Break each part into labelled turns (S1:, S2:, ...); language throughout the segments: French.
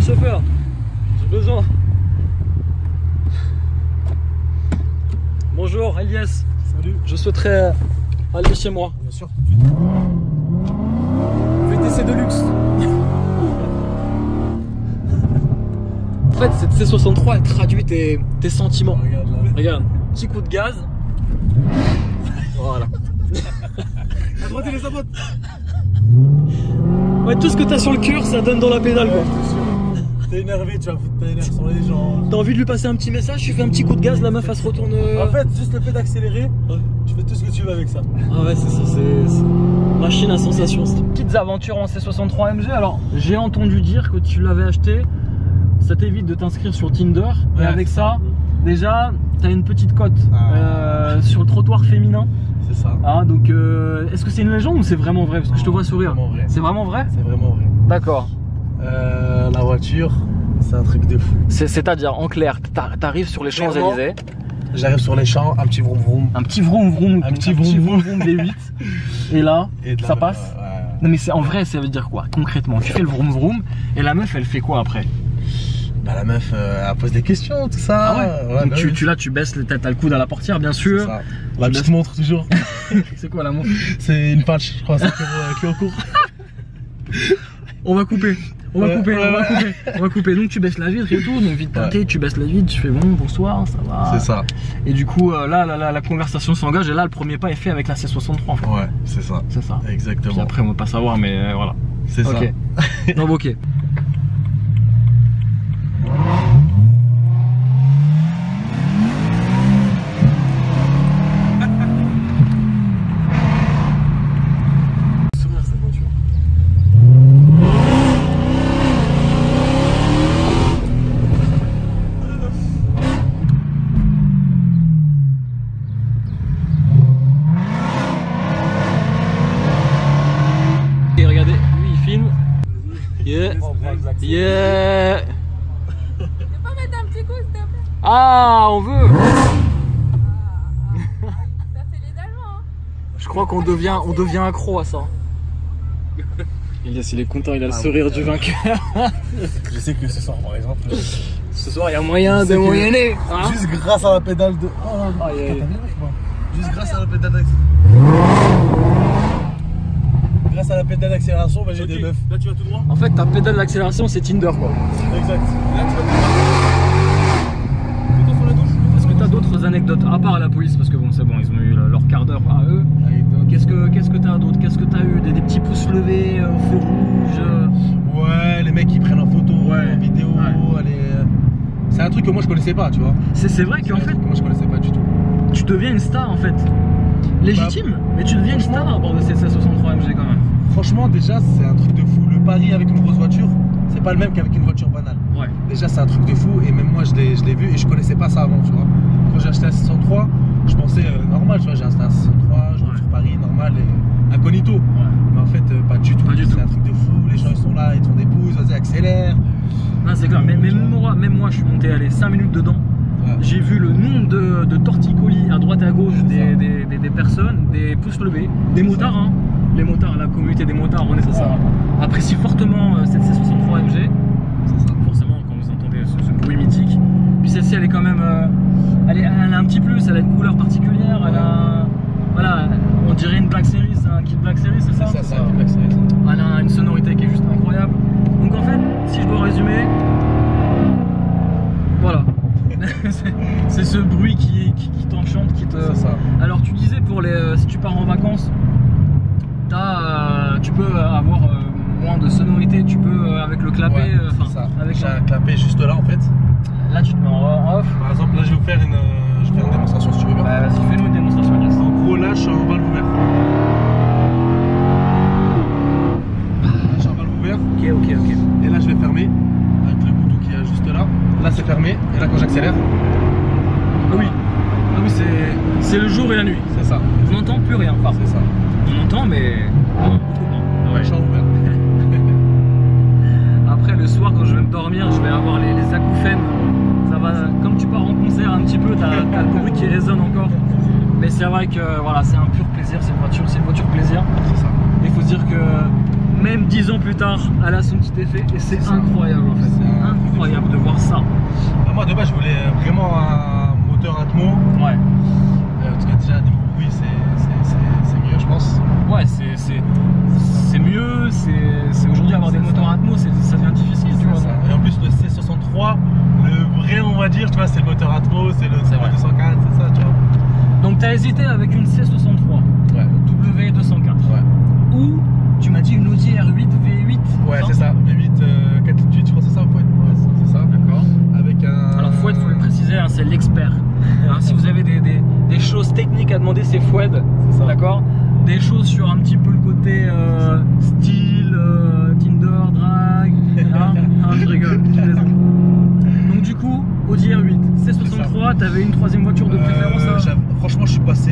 S1: chauffeur, j'ai besoin. Bonjour Elias.
S2: Salut.
S1: Je souhaiterais aller chez moi.
S2: Bien sûr, tout de suite. VTC de luxe.
S1: En fait, cette C63 elle traduit tes sentiments.
S2: Regarde là.
S1: Regarde, petit coup de gaz. Voilà.
S2: À droite et les abottes.
S1: Ouais, tout ce que t'as sur le cœur, ça donne dans la pédale quoi.
S2: T'es énervé, tu vas foutre ta énerve sur les gens.
S1: T'as envie de lui passer un petit message, tu fais un petit coup de gaz, la meuf elle se retourne.
S2: En fait, juste le fait d'accélérer, tu fais tout ce que tu veux avec ça.
S1: Ah ouais, c'est ça, c'est machine à sensation. Petites aventures en C63 MG. Alors, j'ai entendu dire que tu l'avais acheté, ça t'évite de t'inscrire sur Tinder.
S2: Ouais,
S1: et avec ça, déjà, t'as une petite cote sur le trottoir féminin.
S2: C'est ça.
S1: Ah, donc, est-ce que c'est une légende ou c'est vraiment vrai? Parce que je te vois sourire. C'est vraiment vrai?
S2: C'est vraiment vrai.
S1: D'accord.
S2: La voiture, c'est un truc de fou.
S1: C'est-à-dire, en clair, t'arrives sur les Champs-Élysées.
S2: J'arrive sur les champs, un petit vroom vroom.
S1: Un petit vroom vroom,
S2: Un petit vroom
S1: vroom V8. Et là,
S2: Et
S1: ça passe.
S2: Ouais.
S1: Non mais c'est en vrai, ça veut dire quoi concrètement? Tu fais le vroom vroom et la meuf elle fait quoi après?
S2: Bah la meuf elle pose des questions, tout ça.
S1: Ah ouais, donc
S2: bah
S1: tu baisses le tête, t'as le coude à la portière bien sûr.
S2: ça. La petite montre toujours.
S1: C'est quoi la montre?
S2: C'est une patch, je crois, c'est qui est en cours.
S1: On va couper. On va couper. Donc tu baisses la vitre et tout, donc vite teinté, tu baisses la vitre, tu fais bon, bonsoir, ça va.
S2: C'est ça.
S1: Et du coup là la conversation s'engage et là le premier pas est fait avec la C63 en fait.
S2: Ouais, c'est ça.
S1: C'est ça.
S2: Exactement.
S1: Puis après on va pas savoir mais voilà.
S2: C'est ça.
S1: Non ok. Yeah.
S3: Tu peux pas mettre un petit coup s'il te plaît?
S1: Ah, on veut.
S3: Ça c'est les Allemands hein.
S1: Je crois qu'on devient accro à ça. Elias il est content, il a le sourire du vainqueur.
S2: Je sais que ce soir par exemple.
S1: Ce soir il y a moyen de moyenner hein.
S2: Juste grâce à la pédale de. Oh,
S1: aïe, aïe.
S2: Juste grâce à la pédale d'accélération. Grâce à la pédale d'accélération, bah, j'ai des meufs. Là tu vas tout droit.
S1: En fait ta pédale d'accélération c'est Tinder quoi.
S2: Exact. Là tu vas tout droit. Plutôt sur la douche.
S1: Est-ce que t'as d'autres anecdotes à part la police? Parce que bon c'est bon, ils ont eu leur quart d'heure à eux. Qu'est-ce que t'as d'autre? Qu'est-ce que t'as eu? Des petits pouces levés au feu rouge?
S2: Ouais, les mecs qui prennent en photo, en vidéo, c'est un truc que moi je connaissais pas, tu vois.
S1: C'est vrai qu'en fait,
S2: moi je connaissais pas du tout.
S1: Tu deviens une star en fait. Légitime, mais tu deviens une star à bord de cette C63 MG quand même.
S2: Franchement, déjà c'est un truc de fou. Le pari avec une grosse voiture, c'est pas le même qu'avec une voiture banale.
S1: Ouais.
S2: Déjà c'est un truc de fou et même moi je l'ai vu et je connaissais pas ça avant, tu vois. Quand j'ai acheté la 603, je pensais normal, tu vois, j'ai acheté la 603, je roule sur Paris, normal et incognito. Ouais. Mais en fait pas du tout. C'est un truc de fou, les gens ils sont là, ils te font des pouces, vas-y accélère.
S1: Non c'est clair, même moi je suis monté aller 5 minutes dedans. Ouais. J'ai vu le nombre de torticolis à droite et à gauche des personnes, des pouces levés, des motards hein. Les motards, la communauté des motards, on apprécie fortement cette C63 MG. Forcément quand vous entendez ce bruit mythique. Puis celle-ci elle est quand même elle a un petit plus, elle a une couleur particulière, elle a voilà, on dirait une Black Series, un kit Black Series, c'est ça?
S2: C'est ça, un kit Black Series.
S1: Elle a une sonorité qui est juste incroyable. Donc en fait, si je dois résumer, voilà. C'est ce bruit qui t'enchante, qui te.
S2: C'est ça.
S1: Alors tu disais pour les si tu pars en vacances, tu peux avoir moins de sonorité, tu peux avec le clapet.
S2: Ouais, avec j'ai un clapet juste là en fait.
S1: Là tu te mets en off.
S2: Par exemple, là je vais vous faire une démonstration si tu veux bien.
S1: Bah, vas-y, fais-nous une démonstration. Yes.
S2: En gros là je suis en valve ouvert. Là je suis en valve ouvert.
S1: Ok.
S2: Et là je vais fermer avec le bouton qui est juste là. Là c'est fermé et là quand j'accélère.
S1: Ah oui, c'est le jour et la nuit.
S2: C'est ça.
S1: On n'entend plus rien. Enfin,
S2: c'est ça.
S1: On entend mais
S2: ouais, je suis ouvert.
S1: Après le soir quand je vais me dormir, je vais avoir les acouphènes. Ça va, comme tu pars en concert un petit peu, t'as le bruit qui résonne encore. Mais c'est vrai que voilà, c'est un pur plaisir cette voiture, c'est une voiture plaisir.
S2: C'est ça.
S1: Il faut se dire que même 10 ans plus tard, elle a son petit effet et c'est incroyable en fait. C'est incroyable de voir ça.
S2: Moi de base je voulais vraiment un moteur Atmo.
S1: Ouais.
S2: Parce que déjà niveau bruit c'est mieux je pense.
S1: Ouais, c'est mieux, c'est aujourd'hui avoir des moteurs Atmo, ça devient difficile, tu vois.
S2: Et en plus le C63, le vrai on va dire, tu vois, c'est le moteur Atmo, c'est le 204, c'est ça, tu vois.
S1: Donc tu as hésité avec une C63,
S2: ouais.
S1: W204.
S2: Ouais.
S1: Ou tu m'as dit une Audi R8 V8.
S2: Ouais, c'est ça, V8 4 litres, je crois que c'est ça, Fouette. Ouais, c'est ça.
S1: D'accord.
S2: Avec un.
S1: Alors Fouette, faut le préciser, hein, c'est l'expert. Hein, si vous avez des choses techniques à demander, c'est Fouette.
S2: C'est ça.
S1: D'accord. Des choses sur un petit peu le côté style, Tinder, drag. Hein, je rigole, je plaisante. Donc du coup, Audi R8, C63, t'avais une troisième voiture de préférence
S2: Franchement, je suis passé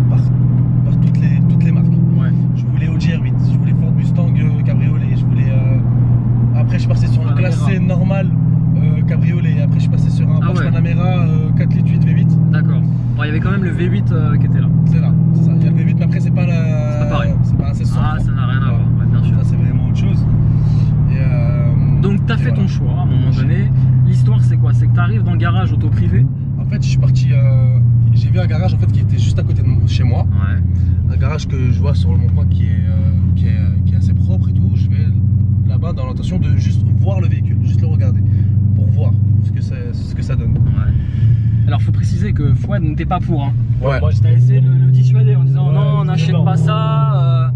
S2: par toutes les marques.
S1: Ouais.
S2: Je voulais Audi R8, je voulais Ford Mustang cabriolet, je voulais. Après, je suis passé sur une classe C normale cabriolet. Après, je suis passé sur un Porsche Panamera 4 litres 8 V8.
S1: D'accord. Bon, il y avait quand même le V8 qui était là.
S2: C'est là, c'est ça. Il y a le V8, mais après, c'est pas la.
S1: C'est pas pareil.
S2: C'est pas un C63.
S1: Ah, ça n'a rien à voir, ouais, bien sûr.
S2: Ça, c'est vraiment autre chose.
S1: Donc, t'as fait ton choix à un moment donné. L'histoire, c'est quoi? C'est que t'arrives dans le garage auto privé.
S2: En fait, je suis parti. J'ai vu un garage en fait qui était juste à côté de chez moi.
S1: Ouais.
S2: Un garage que je vois sur le Mont-Point qui est assez propre et tout. Je vais là-bas dans l'intention de juste voir le véhicule, juste le regarder pour voir ce que ça donne.
S1: Ouais. Alors faut préciser que Fouad n'était pas pour. Hein.
S2: Ouais.
S1: Moi j'étais essayé de le dissuader en disant non, on n'achète pas ça.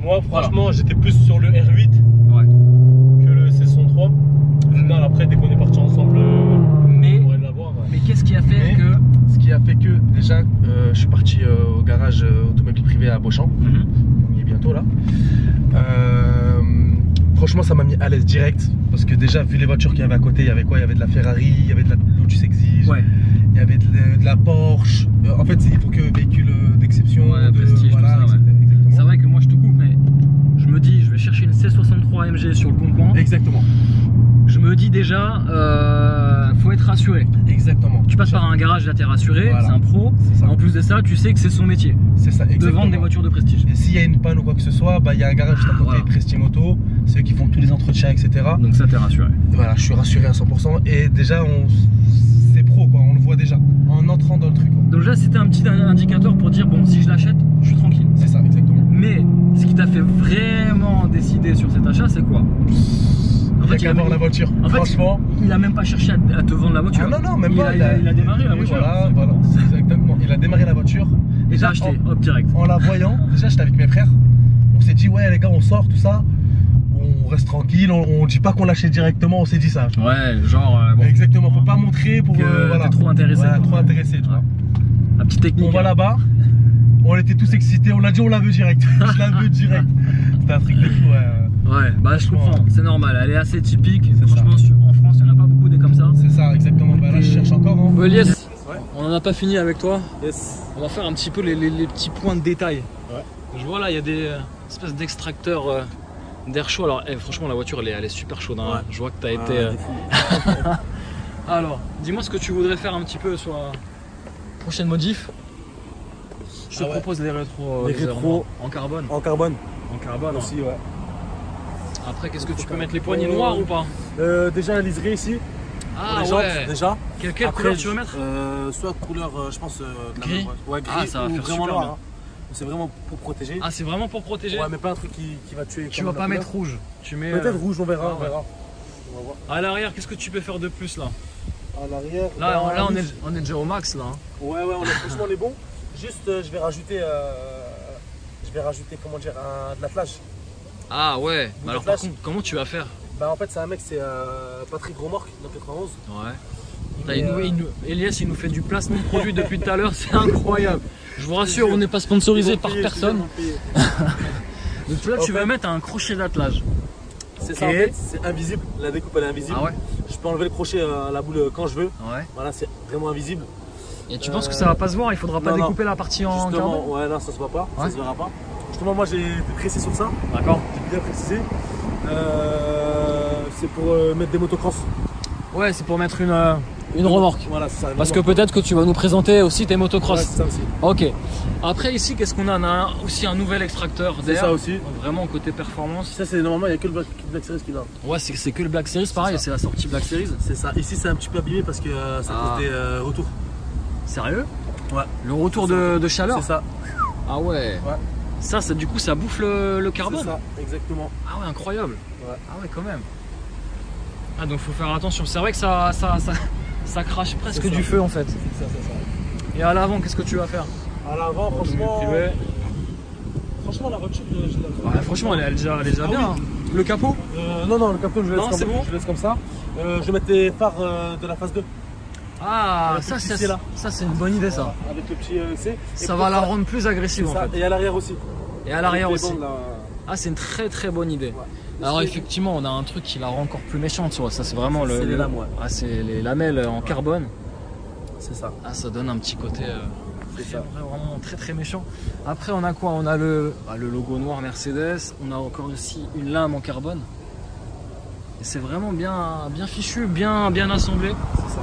S2: Moi franchement j'étais plus sur le R8 que le C63. Au final après dès qu'on est parti ensemble, on pourrait l'avoir.
S1: Mais qu'est-ce qui a fait que...
S2: Ce qui a fait que déjà je suis parti au garage automobile privé à Beauchamp. On y est bientôt là. Franchement ça m'a mis à l'aise direct parce que déjà vu les voitures qu'il y avait à côté, il y avait quoi? Il y avait de la Ferrari, il y avait de la Lotus Exige, il y avait de la Porsche. En fait il faut que véhicule d'exception,
S1: prestige,
S2: voilà,
S1: tout ça,
S2: exactement.
S1: C'est vrai que moi je te coupe mais je me dis je vais chercher une C63 AMG sur le bon coin.
S2: Exactement.
S1: Je me dis déjà faut être rassuré.
S2: Exactement.
S1: Tu passes par un garage, là t'es rassuré,
S2: voilà.
S1: C'est un pro. En plus de ça tu sais que c'est son métier.
S2: C'est ça, exactement.
S1: De vendre des voitures de prestige.
S2: Et s'il y a une panne ou quoi que ce soit, bah, il y a un garage juste à côté, Prestige Moto, c'est eux qui font tous les entretiens, etc.
S1: Donc ça t'es rassuré.
S2: Voilà, je suis rassuré à 100% et déjà c'est pro quoi, on le voit déjà en entrant dans le truc quoi.
S1: Donc là c'était un petit indicateur pour dire bon si je l'achète, je suis tranquille.
S2: C'est ça, exactement.
S1: Mais ce qui t'a fait vraiment décider sur cet achat, c'est quoi?
S2: En fait, il a voir la voiture.
S1: En franchement, fait, il a même pas cherché à te vendre la voiture.
S2: Ah non, même pas.
S1: Il a démarré la voiture.
S2: Voilà, exactement. Il a démarré la voiture.
S1: Et j'ai acheté, hop, direct.
S2: En la voyant, déjà j'étais avec mes frères. On s'est dit, ouais, les gars, on sort, tout ça. On reste tranquille, on dit pas qu'on l'achète directement, on s'est dit ça.
S1: Ouais, genre.
S2: Bon, exactement, faut pas montrer pour.
S1: Voilà. T'es trop intéressé.
S2: Ouais, trop intéressé, tu vois.
S1: La petite technique.
S2: On va là-bas. On était tous excités, on a dit on la veut direct. Je la veux direct. C'était un truc de fou,
S1: ouais, bah je comprends, c'est normal, elle est assez typique. Franchement, en France, il n'y en a pas beaucoup des comme ça.
S2: C'est ça, exactement. Bah là, je cherche encore. Hein.
S1: Elias, on n'en a pas fini avec toi. Yes. On va faire un petit peu les petits points de détail. Ouais. Je vois là, il y a des espèces d'extracteurs d'air chaud. Alors, franchement, la voiture, elle est super chaude. Hein. Ouais. Je vois que tu as été. Alors, dis-moi ce que tu voudrais faire un petit peu sur la prochaine modif. Je te propose les rétros en carbone.
S4: En carbone.
S1: En carbone
S4: aussi, ouais.
S1: Après, qu'est-ce que tu peux mettre les poignées noires ou pas?
S4: Déjà la liseré ici.
S1: Ah
S4: ouais.
S1: ouais.
S4: Déjà.
S1: Quelle
S4: Après,
S1: couleur tu veux mettre?
S4: Soit couleur, je pense,
S1: gris.
S4: Ouais, gris.
S1: Ah, ça va faire
S4: vraiment
S1: super
S4: noir.
S1: bien.
S4: Hein. C'est vraiment pour protéger.
S1: Ah, c'est vraiment pour protéger?
S4: Ouais, mais pas un truc qui va tuer.
S1: Tu vas pas mettre rouge. Tu mets.
S4: Peut-être rouge, on verra.
S1: Ah, ouais.
S4: On va voir.
S1: À l'arrière, qu'est-ce que tu peux faire de plus là?
S4: À l'arrière.
S1: Là, on est déjà au max là. Hein.
S4: Ouais, franchement, on est bon. Juste, je vais rajouter, comment dire, de l'attelage.
S1: Ah ouais, mais alors par contre, comment tu vas faire?
S4: Bah en fait c'est un mec, c'est Patrick Romorque dans 91.
S1: Ouais. Elias il nous fait du placement de produit depuis tout à l'heure, c'est incroyable. Je vous rassure, on n'est pas sponsorisé par personne. Donc là tu vas mettre un crochet d'attelage.
S4: C'est ça en fait, c'est invisible, la découpe elle est invisible.
S1: Ah ouais.
S4: Je peux enlever le crochet à la boule quand je veux.
S1: Ouais.
S4: Voilà, c'est vraiment invisible.
S1: Et tu penses que ça va pas se voir? Il faudra pas découper la partie en carbone?
S4: Ouais, là ça se voit pas, ça se verra pas. Justement, moi j'ai précisé sur ça.
S1: D'accord.
S4: J'ai bien précisé. C'est pour mettre des motocross.
S1: Ouais, c'est pour mettre Une remorque.
S2: Voilà, c'est ça.
S1: Parce que peut-être que tu vas nous présenter aussi tes motocross.
S2: Ouais, c'est ça aussi.
S1: Ok. Après ici, qu'est-ce qu'on a? On a aussi un nouvel extracteur
S2: C'est
S1: d'air.
S2: ça aussi.
S1: Donc, vraiment côté performance.
S2: Ça, c'est normalement, il n'y a que le Black Series qui l'a.
S1: Ouais, c'est que le Black Series, pareil, c'est la sortie Black Series.
S2: C'est ça. Ici, c'est un petit peu abîmé parce que ça côté retour.
S1: Sérieux?
S2: Ouais.
S1: Le retour de chaleur?
S2: C'est ça.
S1: Ah ouais.
S2: Ouais.
S1: Ça, du coup, ça bouffe le carbone?
S2: C'est ça, exactement.
S1: Ah ouais, incroyable.
S2: Ouais.
S1: Ah ouais, quand même. Ah, donc faut faire attention. C'est vrai que ça crache presque du feu en fait.
S2: C'est ça.
S1: Et à l'avant, qu'est-ce que tu vas faire?
S2: À l'avant, franchement, la voiture, je la...
S1: Ouais, franchement, elle est déjà bien. Hein. Le capot?
S2: Non, le capot, je
S1: c'est
S2: laisse comme ça. Je vais mettre les phares de la phase 2.
S1: Ah, ça c'est une bonne idée ça.
S2: Avec le petit C.
S1: Ça va la rendre plus agressive en fait.
S2: Et à l'arrière aussi.
S1: Et à l'arrière aussi.
S2: Bandes, là...
S1: Ah, c'est une très bonne idée.
S2: Ouais.
S1: Alors effectivement, on a un truc qui la rend encore plus méchante, tu vois. Ça c'est vraiment
S2: les lames, ouais.
S1: Ah, c'est les lamelles en carbone.
S2: C'est ça.
S1: Ah, ça donne un petit côté
S2: C'est ça.
S1: vraiment très méchant. Après, on a quoi? On a le logo noir Mercedes. On a encore aussi une lame en carbone. Et c'est vraiment bien fichu, bien assemblé.
S2: C'est ça.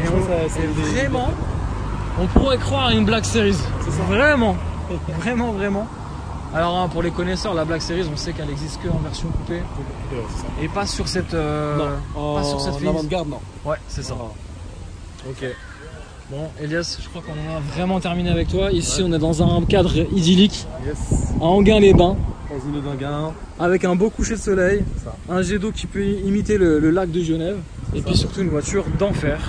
S1: Et vraiment, on pourrait croire à une Black Series.
S2: C'est ça.
S1: Vraiment. Alors hein, pour les connaisseurs, la Black Series, on sait qu'elle existe que en version coupée et pas sur cette pas sur cette
S2: avant-garde, non.
S1: Ouais, c'est ça. Ok. Bon, Elias, je crois qu'on en a vraiment terminé avec toi. Ici, on est dans un cadre idyllique, à Enghien-les-Bains,
S2: Dans une d'Enghien.
S1: avec un beau coucher de soleil, un jet d'eau qui peut imiter le lac de Genève, et puis surtout une voiture d'enfer,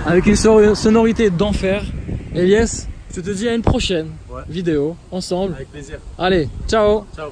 S1: avec une sonorité d'enfer. Elias, je te dis à une prochaine vidéo ensemble.
S2: Avec plaisir.
S1: Allez, ciao.
S2: Ciao.